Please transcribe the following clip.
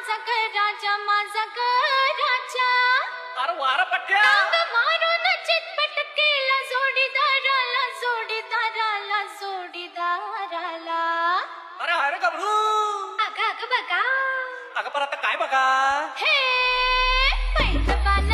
माझा ग राजा माझा ग राजा अरे वारा पट्ट्या राग मारून चितपट केला जोडीदाराला जोडीदाराला जोडीदाराला अरे अरे गबरू अग अग बघा अगं पण आता काय बघा हे पैलवान